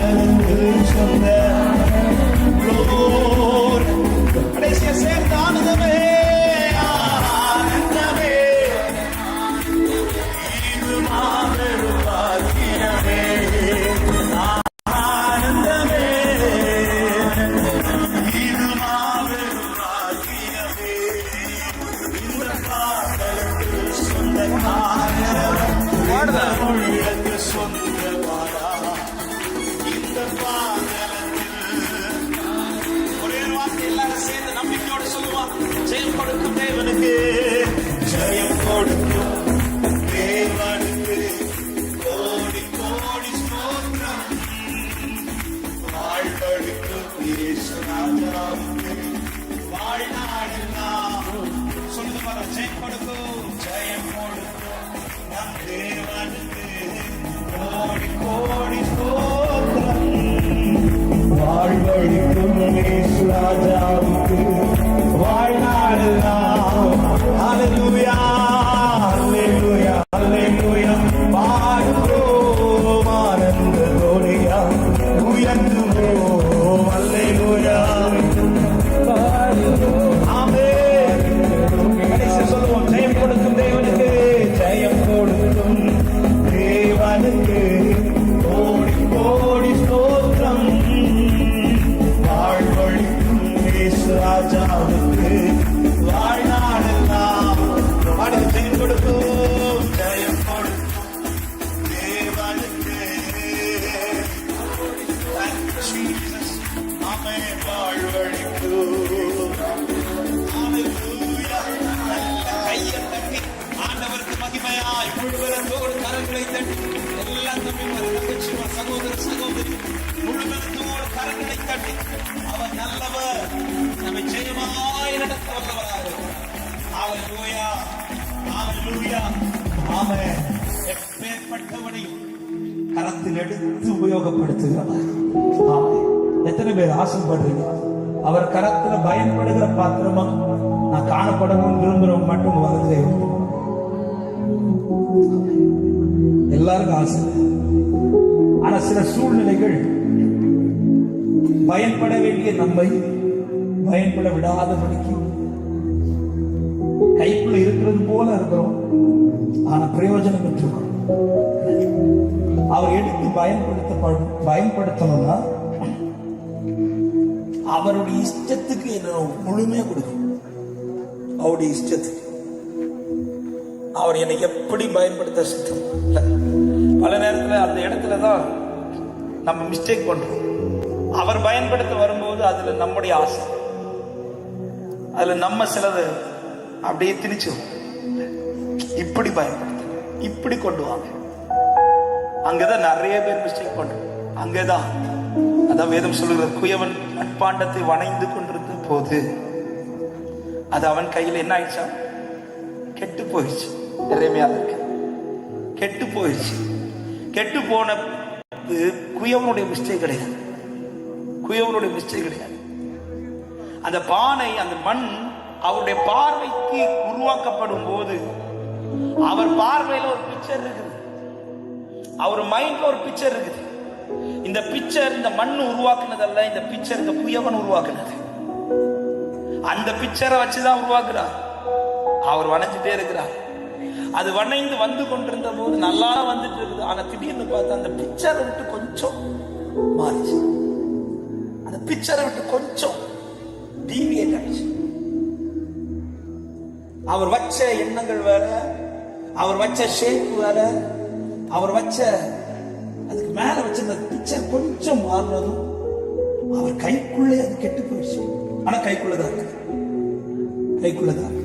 பாடலுக்கு சொந்த கடைசியா சேர்ந்த ஆனந்தமே ஆனந்தமே இது மாபெரும் பாக்கியமே ஆனந்தமே இது மாபெரும் பாக்கியமே இந்த பாடலுக்கு சொந்தக்காரர் மொழிகளுக்கு சொந்த பாடா இந்த பாடலத்தில் ஒரே வார்த்தை எல்லாரும் சேர்ந்து நம்பிக்கையோடு சொல்லுவான். ஜெயம் கொடுக்கும் தேவனுக்கு, ஜெயம் கொடுக்கும் தேவனுக்கு கோடி கோடி ஸ்தோத்திரம். வாழ்வழிக்கும் இயேசு ராஜாவுக்கு வாழ்நாளெல்லாம் சொல்லுங்க பாரு. ஜெயம் கொடுக்கும், ஜெயம் கொடுக்கும் நம் தேவனுக்கு கோடி கோடி ஸ்தோத்திரம். வாழ்வழிக்கும் இயேசு ராஜாவுக்கு வாழ்நாளெல்லாம். ஹல்லேலூயா ஹல்லேலூயா ஹல்லேலூயா. பாடுவோம் ஆனந்த தோனியா, உயர்த்துவோம் ஹல்லேலூயா. ஆமென். கடைசி சொல்லுவோம். ஜெயம் கொடுக்கும் தேவனுக்கு, ஜெயம் கொடுக்கும் தேவனுக்கு கோடி கோடி ஸ்தோத்திரம். வாழ்வழிக்கும் இயேசு ராஜாவுக்கு வாழ்நாளெல்லாம். பாடுங்க. ஜெயம் கொடுக்கும், ஜெயம் கொடுக்கும் தேவனுக்கு. Thank you, Jesus. ஆமென். வாழ்வழிக்கும். ஹல்லேலூயா. நல்ல கையை தட்டி ஆண்டவருக்கு மகிமையாய் முழுவதோடு கரங்களை தட்டி எல்லாம் தம்பி சகோதர சகோதரி முழுவதோடு கரங்களை தட்டி அவர் நல்லவர், நம்மை ஜெயமாய் நடத்த வல்லவராக. ஹல்லேலூயா ஹல்லேலூயா. ஆமென். எப்பேற்பட்டவனையும் கரத்தில் எடுத்து உபயோகப்படுத்துகிறவர். ஆமென். எத்தனை பேர் ஆசைப்படுறீங்க அவர் கரத்துல பயன்படுகிற பாத்திரமா நான் காணப்படணும் விரும்புறவங்க மட்டும் வரதே. எல்லாருக்கும் ஆசை. ஆனா சில சூழ்நிலைகள் பயன்பட வேண்டிய நம்மை பயன்பட விடாதபடிக்கு கைக்குள்ள இருக்கிறது போல இருக்கிறோம். ஆனா பிரயோஜனம் பெற்றுக்கிறோம். அவர் எடுத்து பயன்படுத்தணும்னா அவருடைய இஷ்டத்துக்கு என்ன முழுமையா கொடுக்கும். அவருடைய இஷ்டத்துக்கு அவர் என்னை எப்படி பயன்படுத்த சித்தம். பல நேரத்தில் அந்த இடத்துலதான் நம்ம மிஸ்டேக் பண்றோம். அவர் பயன்படுத்த வரும்போது அதுல நம்முடைய ஆசை, அதுல நம்ம சிலது அப்படியே திணிச்சோம். இப்படி பயன்படுத்த, இப்படி கொண்டு வாங்க. அங்கதான் நிறைய பேர் மிஸ்டேக் பண்றோம். அங்கேதான் அதான் வேதம் சொல்லுகிற குயவன் மட்பாண்டத்தை வணைந்து கொண்டிருந்த போது அது அவன் கையில் என்ன ஆயிடுச்சா? கெட்டு போயிடுச்சு. நிறைமையா இருக்கு. கெட்டு போயிடுச்சு. கெட்டு போன குயவனுடைய மிஸ்டேக் கிடையாது. குயவனுடைய மிஸ்டேக் கிடையாது. அந்த பானை, அந்த மண் அவருடைய பார்வைக்கு உருவாக்கப்படும் போது அவர் பார்வையில ஒரு பிக்சர் இருக்குது, அவர் மைண்ட்ல ஒரு பிக்சர் இருக்குது. இந்த பிக்சர் இந்த மண் உருவாக்குனதல்ல, இந்த பிக்சர் இந்த குயவன் உருவாக்குனது. அந்த பிக்சரை வச்சுதான் உருவாக்குறார். அவர் வணைஞ்சிட்டே இருக்கிறார். அது வணைந்து வந்து கொண்டிருந்த போது நல்லா வந்துட்டு இருக்குது. ஆனா திடீர்னு பார்த்தா அந்த பிக்சரை விட்டு கொஞ்சம் மாறிச்சு. அந்த பிக்சரை விட்டு கொஞ்சம் டீவியேட் ஆயிடுச்சு. அவர் வச்ச எண்ணங்கள் வேற, அவர் வச்ச ஷேப் வேற, அவர் வச்ச அதுக்கு மேல வச்ச அந்த பிக்சர் கொஞ்சம் மாறினதும் அவர் கைக்குள்ளே அது கெட்டு போயிடுச்சு. ஆனா கைக்குள்ளதான் இருக்கு. கைக்குள்ளதான் இருக்கு.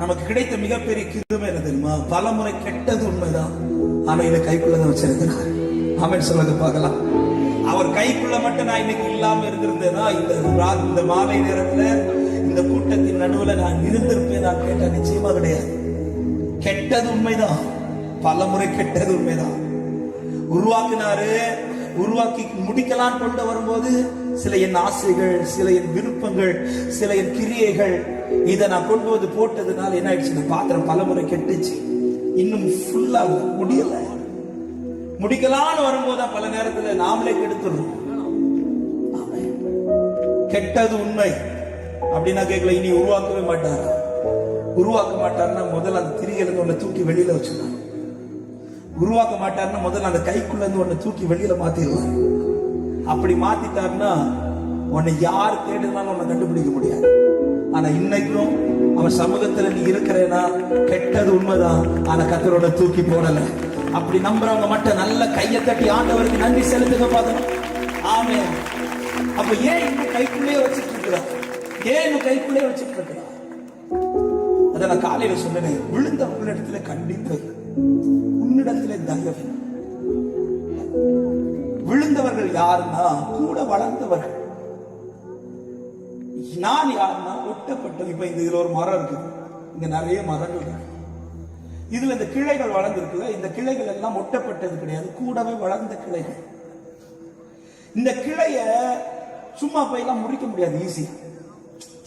நமக்கு கிடைத்த மிகப்பெரிய கிருபை என்ன தெரியுமா? பல முறை கெட்டது உண்மைதான், ஆனா இதை கைக்குள்ளதான் வச்சிருக்கிறார். ஆமென் சொல்லுங்க பார்க்கலாம். அவர் கைக்குள்ள மட்டும் நான் இன்னைக்கு இல்லாம இருந்திருந்தேன்னா இந்த மாலை நேரத்துல இந்த கூட்டத்தின் நடுவுல நான் இருந்திருப்பேன் நான் கேட்டா நிச்சயமா கிடையாது. கெட்டது உண்மைதான், பல முறை கெட்டது உண்மைதான். உருவாக்கினாரு, உருவாக்கி முடிக்கலாம் கொண்டு வரும்போது சில என் ஆசைகள், சில என் விருப்பங்கள், சில என் கிரியைகள் இதை நான் கொண்டு வந்து போட்டதுனால என்ன ஆயிடுச்சு? இந்த பாத்திரம் பல முறை கெட்டுச்சு. இன்னும் ஃபுல்லா முடியல. முடிக்கலான்னு வரும்போது பல நேரத்துல நாமளே கெடுத்துடுறோம். கெட்டது உண்மை அப்படின்னா கேட்கல, இனி உருவாக்கவே மாட்டார். உருவாக்க மாட்டாருன்னா முதல்ல அந்த திரியிலிருந்து ஒண்ணு தூக்கி வெளியில வச்சிருவாங்க. உருவாக்க மாட்டாருன்னா முதல்ல அந்த கைக்குள்ள இருந்து ஒண்ணு தூக்கி வெளியில மாத்திடுவார். அப்படி மாத்திட்டாருன்னா உன்னை யார் தேடுனாலும் உன்னை கண்டுபிடிக்க முடியாது. ஆனா இன்னைக்கும் அவன் சமூகத்துல நீ இருக்கிறேன்னா கெட்டது உண்மைதான், ஆனா கர்த்தரோட தூக்கி போடல. அப்படி நம்புறவங்க மட்டும் நல்ல கையை தட்டி ஆண்டவருக்கு நன்றி செலுத்துங்க பாருங்க. ஆமென். அப்ப ஏன் இன்னும் கைக்குள்ளே வச்சிட்டு இருக்கிறார்? ஏன் இன்னும் கைக்குள்ளே வச்சிட்டு இருக்கிறார்? அத நான் காலையில சொன்னேன். விழுந்த உன்னிடத்துல கண்டிப்பு, உன்னிடத்துல தயவு. விழுந்தவர்கள் யாருன்னா கூட வளர்ந்தவர்கள். நான் யாருன்னா ஒட்டப்பட்ட. இப்ப இதுல ஒரு மரம் இருக்கு, இங்க நிறைய மரங்கள் இருக்கு. இதுல இந்த கிளைகள் வளர்ந்துருக்குல்ல, இந்த கிளைகள் எல்லாம் ஒட்டப்பட்டது கிடையாது, கூடவே வளர்ந்த கிளைகள். இந்த கிளைய சும்மா போயெல்லாம் முறிக்க முடியாது ஈஸியா.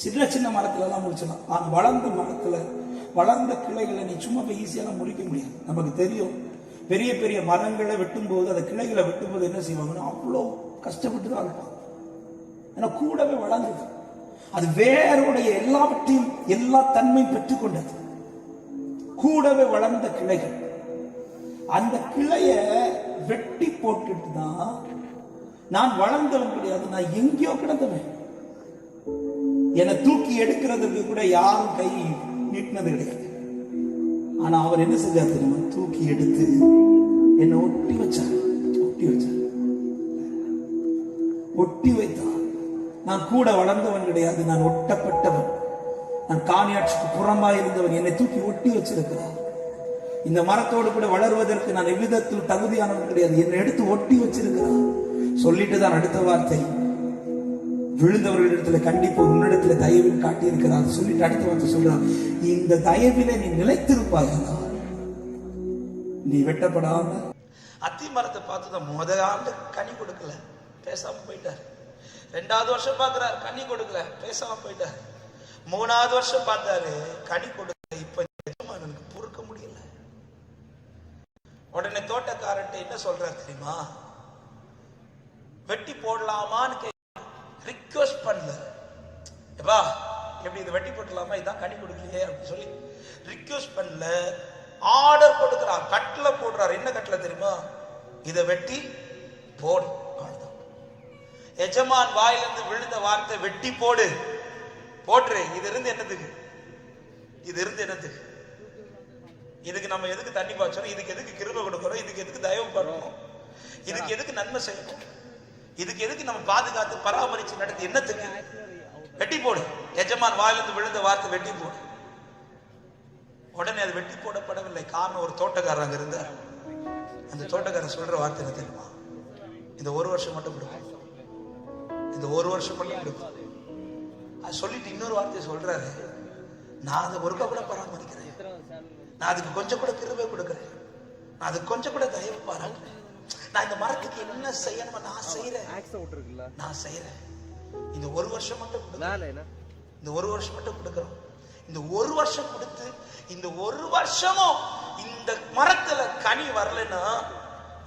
சின்ன சின்ன மரத்துல எல்லாம் முடிச்சிடலாம். ஆனா வளர்ந்த மரத்துல வளர்ந்த கிளைகளை நீ சும்மா போய் ஈஸியெல்லாம் முறிக்க முடியாது. நமக்கு தெரியும், பெரிய பெரிய மரங்களை வெட்டும் போது, அந்த கிளைகளை வெட்டும் போது என்ன செய்வாங்கன்னா அவ்வளோ கஷ்டப்பட்டு தான் இருப்பாங்க. ஏன்னா கூடவே வளர்ந்தது. அது வேறுடைய எல்லாவற்றையும் எல்லா தன்மையும் பெற்றுக்கொண்டது. கூடவே வளர்ந்த கிளைகள். அந்த கிளைய வெட்டி போட்டுட்டு தான் நான் வளர்ந்தவன் கிடையாது, நான் எங்கேயோ கிடந்தவன். என்னை தூக்கி எடுக்கிறதுக்கு கூட யாரும் கை நீட்டினது கிடையாது. ஆனா அவர் என்ன செஞ்சார் தெரியுமா? தூக்கி எடுத்து என்னை ஒட்டி வச்சார். ஒட்டி வைத்தார். நான் கூட வளர்ந்தவன் கிடையாது, நான் ஒட்டப்பட்டவன். நான் காணியாட்சிக்கு புறம்பாய் இருந்தவன். என்னை தூக்கி ஒட்டி வச்சிருக்கிறார். இந்த மரத்தோடு கூட வளர்வதற்கு நான் எவ்விதத்தில் தகுதியானவன் கிடையாது, என்னை எடுத்து ஒட்டி வச்சிருக்கிறார். சொல்லிட்டு தான் அடுத்த வார்த்தை, விழுந்தவர்களிடத்துல கண்டிப்பு, உன்னிடத்துல தயவில் காட்டி இருக்கிறார். சொல்லிட்டு அடுத்த வார்த்தை சொல்றார், இந்த தயவிலே நீ நிலைத்திருப்பாயா, நீ வெட்டப்படாம. அத்தி மரத்தை பார்த்துதான் முதல் ஆண்டு கனி கொடுக்கல, பேசாம போயிட்டார். 2வது வருஷம் பார்க்கிறார், கனி கொடுக்கல, பேசாம போயிட்டார். 3வது வருஷம் பார்த்தாரு, கனி கொடுக்கல. இப்ப எனக்கு பொறுக்க முடியல. உடனே தோட்டக்காரன் என்ன சொல்றாரு தெரியுமா? வெட்டி போடலாமான்னு ரிக்வெஸ்ட் பண்ணல. எப்பா எப்படி இதை வெட்டி போடலாமா, இதான் கனி கொடுக்கலையே அப்படின்னு சொல்லி ரிக்வெஸ்ட் பண்ணல, ஆர்டர் கொடுக்கிறார். கட்டளை போடுறார். என்ன கட்டளை தெரியுமா? இதை வெட்டி போடு. எஜமான் வாயிலிருந்து விழுந்த வார்த்தை வெட்டி போடு, போட்டுரு. இது இருந்து என்னதுக்கு? இது இருந்து என்னதுக்கு? இதுக்கு நம்ம எதுக்கு தண்ணி பாய்ச்சோம்? இதுக்கு எதுக்கு கிருபை கொடுக்கிறோம்? இதுக்கு எதுக்கு தயவு பண்ணணும்? இதுக்கு எதுக்கு நன்மை செய்யணும்? இதுக்கு எதுக்கு நம்ம பாதுகாத்து பராமரிச்சு நடத்தி என்னத்துக்கு? வெட்டி போடு. எஜமான் வாயிலிருந்து விழுந்த வார்த்தை வெட்டி போடு. உடனே அது வெட்டி போடப்படவில்லை. காரணம், ஒரு தோட்டக்காரர் அங்க இருந்தார். அந்த தோட்டக்காரர் சொல்ற வார்த்தை என்ன தெரியுமா? இந்த ஒரு வருஷம் மட்டும் கொடுக்கும், இந்த ஒரு வருஷம் மட்டும் கொடுக்கும். அது சொல்லிட்டு இன்னொரு வார்த்தையை சொல்றாரு, நான் அதை ஒருக்கா கூட பராமரிக்கிறேன், நான் அதுக்கு கொஞ்சம் கூட கிருபை கொடுக்கிறேன், நான் அதுக்கு கொஞ்சம் கூட தயவு பாராட்டுறேன், நான் இந்த மரத்துக்கு என்ன செய்யணுமோ நான் செய்யறேன், நான் செய்யறேன். இந்த ஒரு வருஷம் மட்டும் கொடுக்கிறேன், இந்த ஒரு வருஷம் மட்டும் கொடுக்கிறோம். இந்த ஒரு வருஷம் கொடுத்து இந்த ஒரு வருஷமும் இந்த மரத்துல கனி வரலன்னா,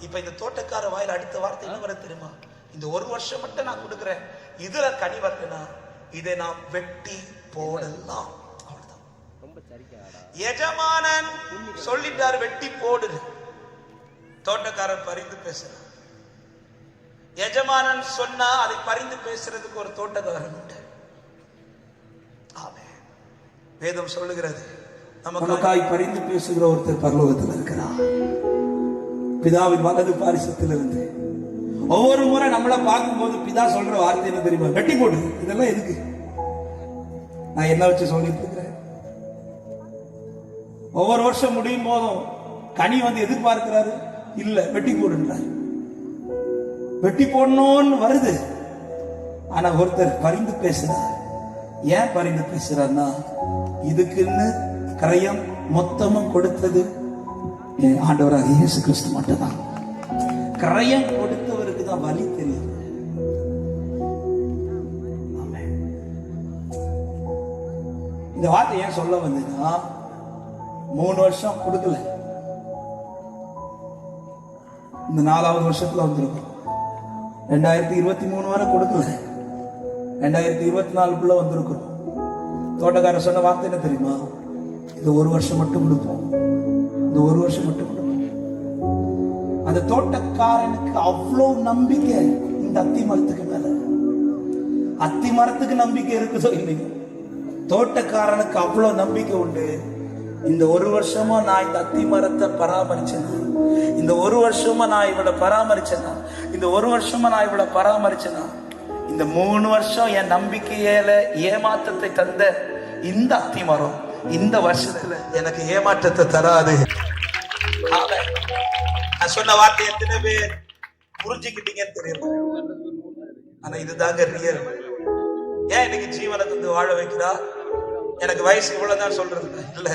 இப்ப இந்த தோட்டக்கார வாயில அடுத்த வார்த்தை என்ன வர தெரியுமா? இந்த ஒரு வருஷம் மட்டும் நான் கொடுக்கிறேன், இதுல கனி வரலன்னா இதை நாம் வெட்டி போடலாம். அவ்வளவுதான். எஜமானன் சொல்லிட்டார், வெட்டி போடு. தோட்டக்காரர் பரிந்து பேசுறார். எஜமானன் சொன்னா அதை பரிந்து பேசுறதுக்கு ஒரு தோட்டக்காரன் உண்டு. ஆமென். வேதம் சொல்லுகிறது, நமக்காய் பரிந்து பேசுகிற ஒருத்தர் பரலோகத்தில் இருக்கிறார். பிதாவின் வலது பாரிசத்தில் இருந்து ஒவ்வொரு முறை நம்மளை பார்க்கும்போது பிதா சொல்ற வார்த்தை என்ன தெரியுமா? வெட்டி போடு. இதெல்லாம் எதுக்கு? நான் என்ன வச்சு சொல்லிட்டு இருக்கிறேன்? ஒவ்வொரு வருஷம் முடியும் போதும் கனி வந்து எதிர்பார்க்கிறாரு, இல்ல வெட்டி போடுன்றார். வெட்டி போடணும்னு வருது. ஆனா ஒருத்தர் பரிந்து பேசுறார். ஏன் பரிந்து பேசுறாருன்னா, இதுக்குன்னு கரையம் மொத்தமும் கொடுத்தது ஆண்டவராக இயேசு கிறிஸ்து மட்டும்தான். கரையம் கொடுத்தவருக்கு தான் வலி தெரியும். இந்த வார்த்தை ஏன் சொல்ல வந்ததுன்னா, 3 வருஷம் கொடுக்கல, இந்த 4வது வருஷத்துல வந்திருக்கோம். 2023 வரை கொடுக்கல, 2024 வந்திருக்கிறோம். தோட்டக்காரர் சொன்ன வார்த்தை என்ன தெரியுமா? இந்த ஒரு வருஷம் மட்டும் கொடுப்போம், இந்த ஒரு வருஷம் மட்டும் கொடுப்போம். அந்த தோட்டக்காரனுக்கு அவ்வளவு நம்பிக்கை இந்த அத்தி மரத்துக்கு மேல. அத்தி மரத்துக்கு நம்பிக்கை இருக்குதோ இல்லையோ, தோட்டக்காரனுக்கு அவ்வளவு நம்பிக்கை உண்டு. இந்த ஒரு வருஷமா நான் இந்த அத்தி மரத்தை பராமரிச்சேன், இந்த ஒரு வருஷமா நான் இவளை பராமரிச்சேனா, இந்த ஒரு வருஷமா நான் இவளை பராமரிச்சேனா, இந்த 3 வருஷம் என் நம்பிக்கையில ஏமாற்றத்தை தந்த இந்த அத்தி மரம் இந்த வருஷத்துல எனக்கு ஏமாற்றத்தை தராது. நான் சொன்ன வார்த்தை எத்தனை பேர் புரிஞ்சுக்கிட்டீங்கன்னு தெரியல. ஆனா இதுதாங்க ரியல். ஏன் இன்னைக்கு ஜீவனை தந்து வாழ வைக்கிறா? எனக்கு வயசு இவ்வளவுதான் சொல்றது இல்ல.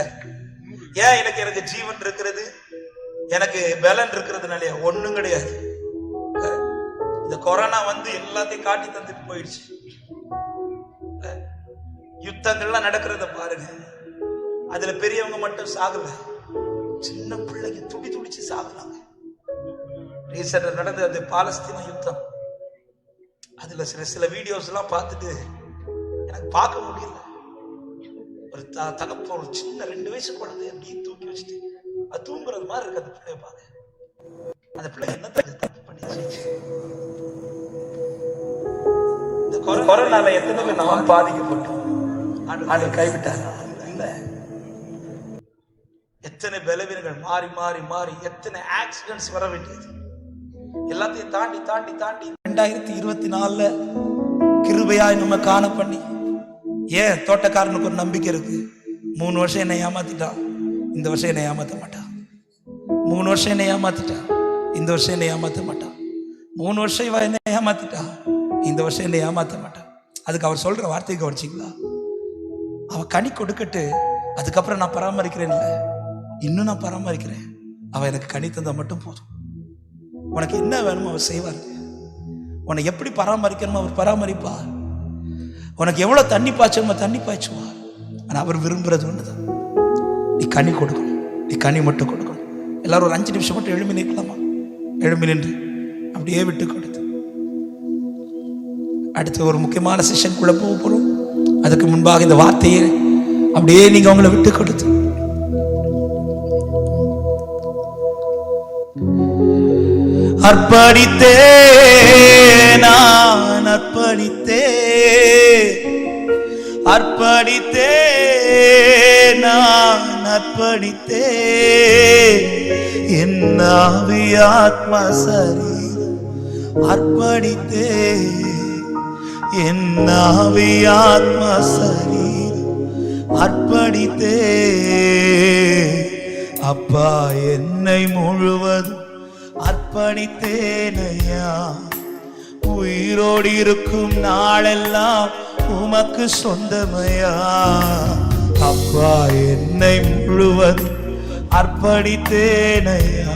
ஏன் எனக்கு ஜீவன் இருக்கிறது, எனக்கு பலன் இருக்கிறதுனால ஒண்ணும் கிடையாது. இந்த கொரோனா வந்து எல்லாத்தையும் காட்டி தந்துட்டு போயிடுச்சு. யுத்தங்கள்லாம் நடக்கிறத பாருங்க, அதுல பெரியவங்க மட்டும் சாகல, சின்ன பிள்ளைங்க துடி துடிச்சு சாகுறாங்க. ரீசெண்டா நடந்த அந்த பாலஸ்தீன யுத்தம், அதுல சில வீடியோஸ் எல்லாம் பார்த்துட்டு எனக்கு பார்க்க முடியல. ஒரு தகப்ப ஒரு சின்ன 2 வயசு குழந்தை அப்படியே தூக்கி வச்சுட்டு அது தூங்குறது மாதிரி இருக்கு. அந்த பிள்ளைய பாக்க, அந்த பிள்ளை என்ன தப்பு பண்ணிச்சு? இந்த கொரோனால எத்தனை பேர் நாம் பாதிக்கப்பட்டோம், ஆண்டவர் கைவிட்டார் இல்ல. எத்தனை பலவீனங்கள் மாறி மாறி மாறி, எத்தனை ஆக்சிடென்ட்ஸ் வர வேண்டியது, எல்லாத்தையும் தாண்டி தாண்டி தாண்டி 2024 கிருபையாய் நம்ம காண பண்ணி. ஏன் தோட்டக்காரனுக்கு ஒரு நம்பிக்கை இருக்கு. 3 வருஷம் என்னை ஏமாத்திட்டான், இந்த வருஷம் என்னை ஏமாத்த மாட்டான். 3 வருஷம் என்னை ஏமாத்திட்டான், இந்த வருஷம் என்னை ஏமாத்த மாட்டான். 3 வருஷம் இவ என்னை ஏமாத்திட்டா, இந்த வருஷம் என்னை ஏமாத்த மாட்டான். அதுக்கு அவர் சொல்ற வார்த்தையை கவனிச்சிங்களா? அவ கனி கொடுக்கட்டு, அதுக்கப்புறம் நான் பராமரிக்கிறேன் இல்லை, இன்னும் நான் பராமரிக்கிறேன். அவ எனக்கு கனி தந்தா மட்டும் போதும். உனக்கு என்ன வேணுமோ அவர் செய்வார். உன்னை எப்படி பராமரிக்கணுமோ அவர் பராமரிப்பார். உனக்கு எவ்வளவு தண்ணி பாய்ச்சணுமோ தண்ணி பாய்ச்சுவார். ஆனா அவர் விரும்புறது ஒண்ணுதான், நீ கனி கொடுக்கணும், நீ கனி மட்டும் கொடுக்கணும். எல்லாரும் ஒரு 5 நிமிஷம் மட்டும் எழுமி நிற்கலாமா? எழுமி நின்று அப்படியே விட்டு கொடுத்து அடுத்து ஒரு முக்கியமான செஷனுக்குள்ள போக போறோம். அதுக்கு முன்பாக இந்த வார்த்தையை அப்படியே நீங்க அவங்கள விட்டு கொடுத்து, அர்ப்பணித்தே நான் அர்ப்பணித்தே, அர்ப்பணித்தே நான் அர்ப்பணித்தே, என் ஆவி ஆத்மா சரீரம் அர்ப்பணித்தே, என் ஆவி ஆத்மா சரீரம் அர்ப்பணித்தே. அப்பா என்னை முழுவதும் அர்ப்பணித்தேனையா, உயிரோடு இருக்கும் நாளெல்லாம் உமக்கு சொந்தமையா. அப்பா என்னை முழுவதும் அர்ப்பணித்தேனையா,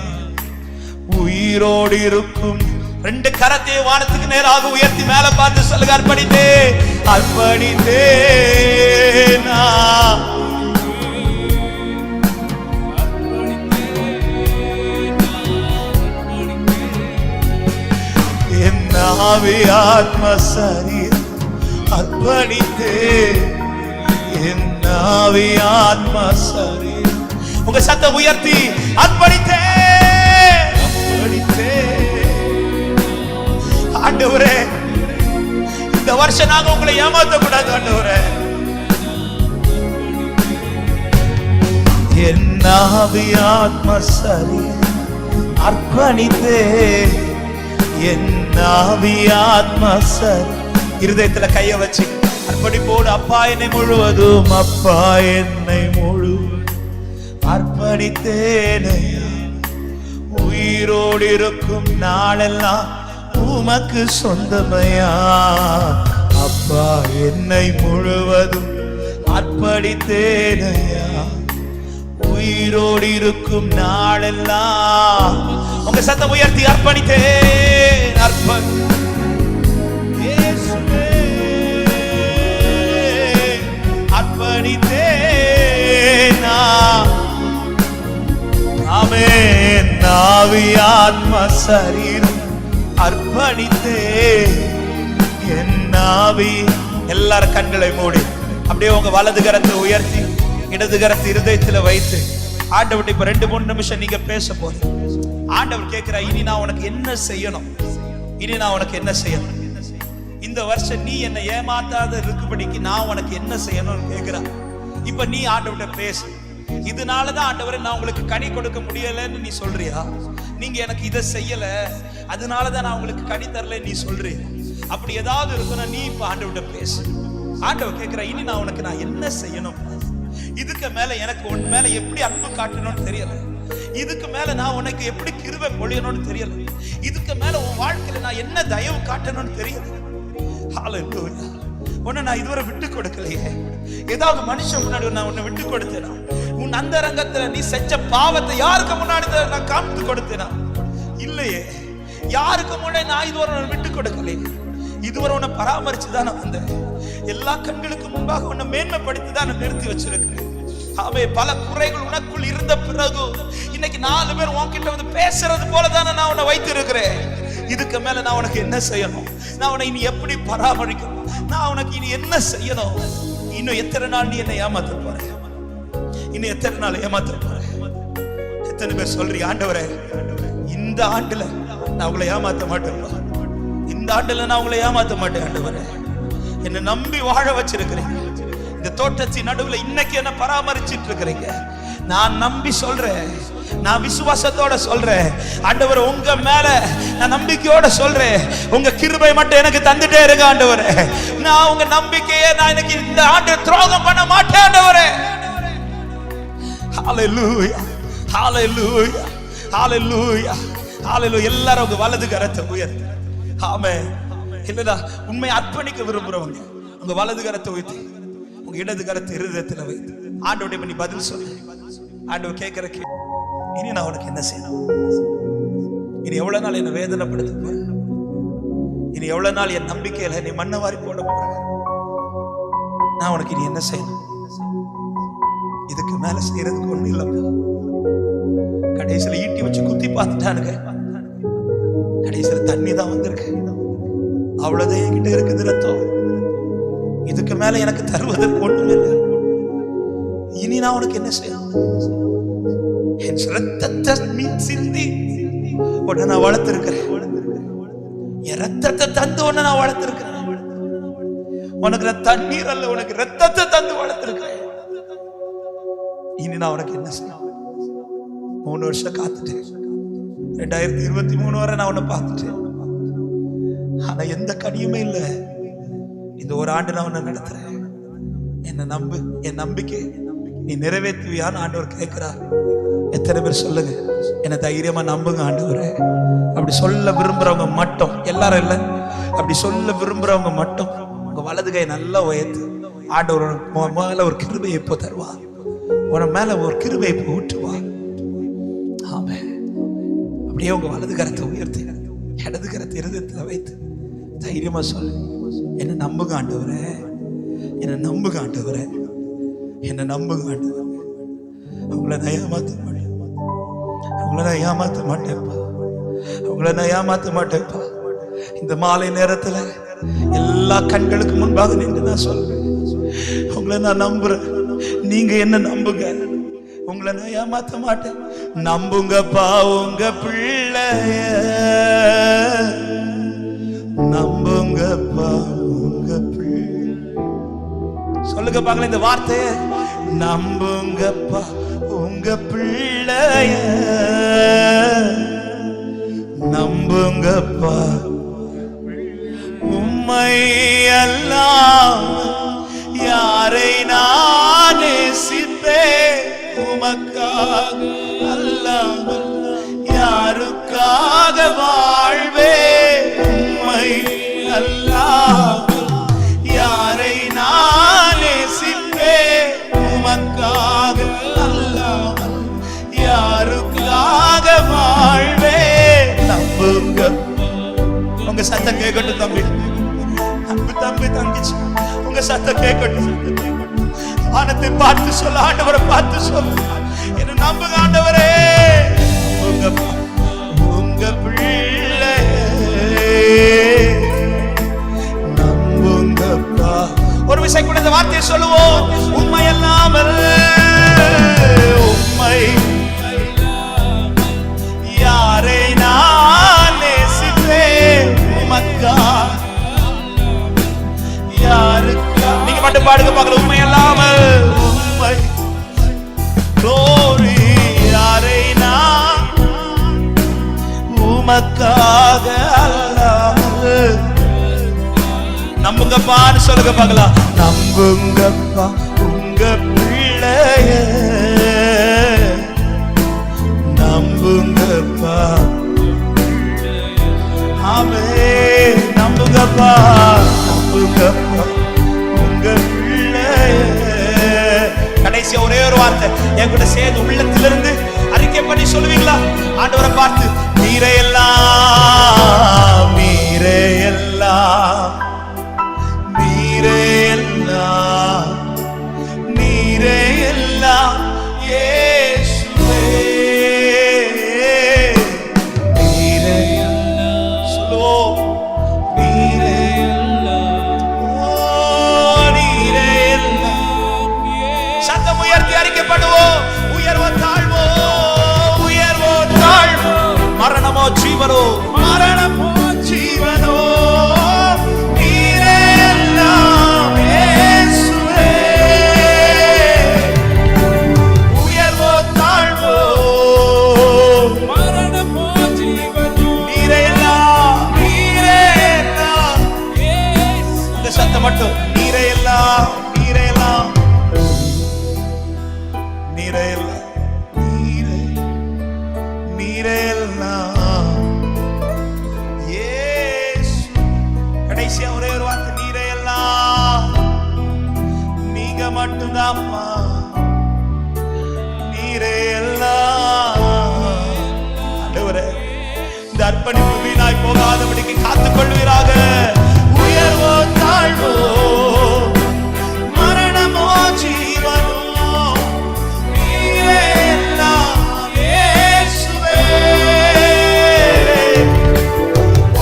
உயிரோடு இருக்கும். 2 கரத்தை வானத்துக்கு நேராக உயர்த்தி மேல பார்த்து சொல்லுங்க, அர்ப்பணித்தே அர்ப்பணித்தேனா, என் ஆவி ஆத்மா சரீரம் அர்ப்பணித்தே, என் ஆவி ஆத்மா சரீரம். உங்க சத்தம் உயர்த்தி அர்ப்பணித்தே அர்ப்பணித்தே. ஆண்டவரே, இந்த வருஷம் நாங்க உங்களை ஏமாத்த கூடாது ஆண்டவரே. என் ஆவி ஆத்மா சரீரம் அர்ப்பணித்தே, என் ஆவி ஆத்மா சரீரம். இருதயத்துல கைய வச்சு அர்ப்பணிப்போடு, அப்பா என்னை முழுவதும், அப்பா என்னை முழுவதும் அர்ப்பணித்தேனையா, உயிரோடு இருக்கும் நாளெல்லாம் உமக்கு சொந்தமையா. அப்பா என்னை முழுவதும் அர்ப்பணித்தேனையா, உயிரோடு இருக்கும் நாளெல்லாம். உங்க சத்தம் உயர்த்தி அர்ப்பணித்தேன் அர்ப்பணித்தேனா. ஆமென். ஆவி ஆத்மா சரீரம் அர்ப்பணித்தே என் ஆவி. எல்லாரும் கண்களை மூடி அப்படியே உங்க வலது கரத்தை உயர்த்தி இடது கரத்தை இருதயத்துல வைத்து ஆண்டவர்கிட்ட இப்ப 2-3 நிமிஷம் நீங்க பேச போறீங்க. ஆண்டவர் கேட்கிறா, இனி நான் உனக்கு என்ன செய்யணும்? இனி நான் உனக்கு என்ன செய்யணும்? இந்த வருஷம் நீ என்னை ஏமாத்தாத இருக்கும்படிக்கு நான் உனக்கு என்ன செய்யணும்னு கேட்கிறா. இப்ப நீ ஆண்டவர்கிட்ட பேசு. இதனாலதான் ஆண்டவரை நான் உங்களுக்கு கனி கொடுக்க முடியலன்னு நீ சொல்றியா? நீங்க எனக்கு இதை செய்யல, அதனாலதான் நான் உங்களுக்கு கனி தரல நீ சொல்றியா? அப்படி ஏதாவது இருக்குன்னா நீ இப்ப ஆண்டவர்கிட்ட பேசு. ஆண்டவர் கேட்கிற, இனி நான் உனக்கு நான் என்ன செய்யணும்? இதுக்கு மேல எனக்கு உன் மேல எப்படி அன்பு காட்டணும்னு தெரியல. இதுக்கு மேல நான் உனக்கு எப்படி கிருபை பொழியணும்னு தெரியல. இதுக்கு மேல உன் வாழ்க்கையில நான் என்ன தயவு காட்டணும்னு தெரியல. ஹல்லேலூயா. உன்னை நான் இதுவரை விட்டு கொடுக்கலையே. ஏதாவது மனுஷன் முன்னாடி நான் உன்னை விட்டு கொடுத்தேனா? உன் அந்த ரங்கத்துல நீ செஞ்ச பாவத்தை யாருக்கு முன்னாடி நான் காமித்து கொடுத்தேனா? இல்லையே. யாருக்கு முன்னாடி நான் இதுவரை விட்டு கொடுக்கலையே. இதுவரை உன்னை பராமரிச்சுதான் நான் வந்தேன். எல்லா கண்களுக்கு முன்பாக உன்னை மேன்மைப்படுத்தி தான் நான் நிறுத்தி வச்சிருக்கிறேன். அவை பல குறைகள் உனக்குள் இருந்த பிறகு இன்னைக்கு 4 பேர் உன்கிட்ட வந்து பேசுறது போலதானே நான் உன்னை வைத்திருக்கிறேன். இதுக்கு மேல நான் உனக்கு என்ன செய்யணும்? நான் உன்னை இனி எப்படி பராமரிக்கணும்? நான் உனக்கு இனி என்ன செய்யணும்? இன்னும் எத்தனை நாள் நீ என்னை ஏமாத்த போற? இன்னும் எத்தனை நாள் ஏமாத்த போற? எத்தனை பேர் சொல்றீங்க, ஆண்டவரே இந்த ஆண்டுல நான் உங்களை ஏமாத்த மாட்டேன், இந்த ஆண்டுல நான் உங்களை ஏமாத்த மாட்டேன். ஆண்டவரே என்னை நம்பி வாழ வச்சிருக்கிறீங்க. இந்த தோட்டத்தின் நடுவில் இன்னைக்கு என்ன பராமரிச்சிட்டு இருக்கிறீங்க. நான் நம்பி சொல்றேன், நான் விசுவாசத்தோட சொல்றேன். ஆண்டவர் உங்க மேல நான் நம்பிக்கையோட சொல்றேன், உங்க கிருபை மட்டும் எனக்கு தந்துட்டே இருங்க ஆண்டவரே. நான் உங்க நம்பிக்கையை நான் இன்னைக்கு இந்த ஆண்டு துரோகம் பண்ண மாட்டேன் ஆண்டவரே. ஹல்லேலூயா, ஹல்லேலூயா, ஹல்லேலூயா, ஹல்லேலூயா. எல்லாரும் உங்க வலது கரத்தை உயர்த்து. ஆமென். இல்லடா, உண்மை அர்ப்பணிக்க விரும்புறவங்க உங்க வலது கரத்தை உயர்த்தி உங்க இடது கரத்தை இருதயத்துல வைத்து ஆண்டவருடைய பண்ணி பதில் சொல்லு. ஆண்டவர் கேட்கிற இனி நான் உனக்கு என்ன செய்யணும்? இனி எவ்வளவு நாள் என்ன வேதனைப்படுத்த போற? இனி எவ்வளவு நாள் என் நம்பிக்கையில நீ மண்ணை வாரி போட போற? நான் உனக்கு இனி என்ன செய்யணும்? இதுக்கு மேல செய்யறதுக்கு ஒண்ணு இல்லப்பா. கடைசியில ஈட்டி வச்சு குத்தி பார்த்துட்டானுங்க, கடைசியில தண்ணி தான் வந்திருக்கு. அவ்வளவுதான் என்கிட்ட இருக்குது ரத்தம். இதுக்கு மேல எனக்கு தருவதற்கு ஒண்ணுமே இல்லை. இனி நான் உனக்கு என்ன செய்யணும்? என் ரத்தத்தை நீ சிந்தி உன்னை நான் வளர்த்திருக்கிறேன். என் ரத்தத்தை தந்து உன்னை நான் வளர்த்திருக்கிறேன். உனக்கு நான் தண்ணீர் அல்ல, உனக்கு ரத்தத்தை தந்து வளர்த்திருக்கிறேன். இனி நான் உனக்கு என்ன செய்யணும்? 3 வருஷம் காத்துட்டேன். 2023 வரை நான் உன்னை பார்த்துட்டேன். ஆனா எந்த கனியுமே இல்லை. இந்த ஒரு ஆண்டு நான் உன்னை நடத்துறேன். என்ன நம்பு, என் நம்பிக்கை நீ நிறைவேற்றுவியான்னு ஆண்டவர் கேட்கிறார். எத்தனை பேர் சொல்லுங்க, என்ன தைரியமா நம்புங்க ஆண்டவரே. அப்படி சொல்ல விரும்புறவங்க மட்டும், எல்லாரும் இல்லை, அப்படி சொல்ல விரும்புறவங்க மட்டும் உங்க வலது கை நல்லா உயர்த்து. ஆண்டவர் மேல ஒரு கிருபையை இப்போ தருவார். உன மேல ஒரு கிருபையை இப்போ ஊற்றுவார். ஆமென். அப்படியே உங்க வலது கரத்தை உயர்த்தி இடது கரத்தை இருதயத்துல வைத்து தைரியமா சொல்லு, என்ன நம்புங்க ஆண்டவரே, என்ன நம்புங்க ஆண்டவரே, என்ன நம்புங்க ஆண்டவரே. உங்களை நான் ஏமாத்த மாட்டேன், உங்களை நான் ஏமாத்த மாட்டேன்ப்பா, உங்களை நான் ஏமாத்த மாட்டேன்ப்பா. இந்த மாலை நேரத்துல எல்லா கண்களுக்கு முன்பாக நின்று நான் சொல்றேன், உங்களை நான் நம்புறேன். நீங்க என்ன நம்புங்க, உங்களை நான் ஏமாத்த மாட்டேன். நம்புங்கப்பா உங்க பிள்ளைய, நம்புங்கப்பா உங்க பிள்ளை. சொல்லுங்க பாக்கல இந்த வார்த்தையை, நம்புங்கப்பா உங்க பிள்ளைய, நம்புங்கப்பா. உம்மை அல்லாம யாரை நான் நேசிப்பேன்? உமக்காக அல்லாமல் யாருக்காக வாழ்வே? உம்மை அல்லாமல் யாரை நான் நேசிப்பேன்? உமக்காக அல்லாமல் யாருக்காக வாழ்வே? நம்புங்க. உங்க சத்தம் கேட்கட்டும் தம்பி, அன்பு தம்பி தங்கிச்சு, உங்க சத்தம் கேட்கட்டும். வானத்தை பார்த்து சொல்ல, ஆண்டவரை பார்த்து சொல்ல, என்ன நம்புங்க ஆண்டவரே. உங்க பிள்ளை விசை கூட இந்த வார்த்தையை சொல்லுவோம். உம்மை அல்லாமல் உம்மை யாரை நான் நேசிப்பேன்? உமக்கா யாருக்கா? நீங்க மட்டும் பாடுங்க பார்க்கலாம். உம்மை அல்லாமல் உம்மை glory யாரை நான் உமக்காக அல்லாமல். நம்புங்கப்பான்னு சொல்லுங்க பார்க்கலாம். நம்புங்கப்பா உங்க பிள்ளைய, நம்புங்கப்பா. ஆமென். நம்புங்கப்பா, நம்புங்கப்பா உங்க பிள்ளைய. கடைசியா ஒரே ஒரு வார்த்தை என் கூட சேர்ந்து உள்ளத்திலிருந்து அறிக்கை பண்ணி சொல்லுவீங்களா? ஆண்டவரை பார்த்து, நீரே எல்லாம், நீரே எல்லாம், நீரே எல்லாம், நீரே எல்லாம் இயேசுவே. நீரே எல்லாம் சொல்லுவோம். நீரே எல்லாம், ஓ நீரே எல்லாம். சத்தம் உயர்த்தி அறிக்கைப்படுவோம். உயர்வோ தாழ்வோ, உயர்வோ தாழ்வோ, மரணமோ ஜீவனோ, மரணமோ ஜீவனோ, நீரே எல்லாம் இயேசுவே. உயர்வோ தாழ்வோ, மரணமோ ஜீவனோ, நீரே எல்லாம், நீரே எல்லாம் இயேசு. இந்த சத்தம் மட்டும். நீரே எல்லாம், நீரே எல்லாம், நீரே எல்லாம், நீரே, நீரே எல்லாம் இயேசு. கடைசியா ஒரே ஒரு வார்த்தை. நீரே எல்லாம், நீங்க மட்டும்தான்ப்பா. நீரே எல்லாம். ஆண்டவரே, இந்த அர்ப்பணிப்பு வீணாய் போகாதபடிக்கு காத்துக் கொள்வீராக. உயர்வோ தாழ்வோ, மரணமோ ஜீவனோ, நீரே எல்லாம் இயேசுவே.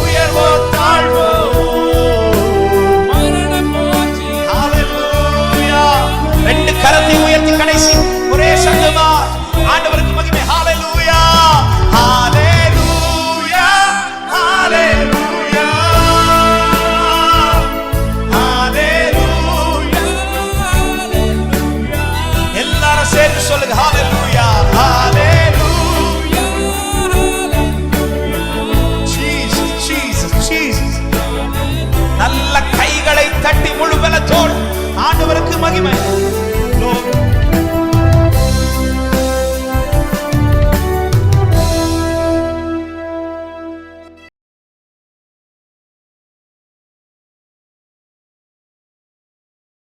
உயர்வோ தாழ்வோ, மரணமோ ஜீவனோ. ஹalleluya. ரெண்டு கரத்தை உயர்த்தி கடைசி ஒரே சத்தமா ஆண்டவருக்கு மகிமை. ஹalleluya, ஹalleluya, ஹalleluya, ஹalleluya. எல்லாரும் சேர்ந்து சொல்லுங்க. ஹalleluya, ஹalleluya, Jesus, Jesus, Jesus. நல்ல கைகளை தட்டி முழு பலத்தோடு ஆண்டவருக்கு மகிமை.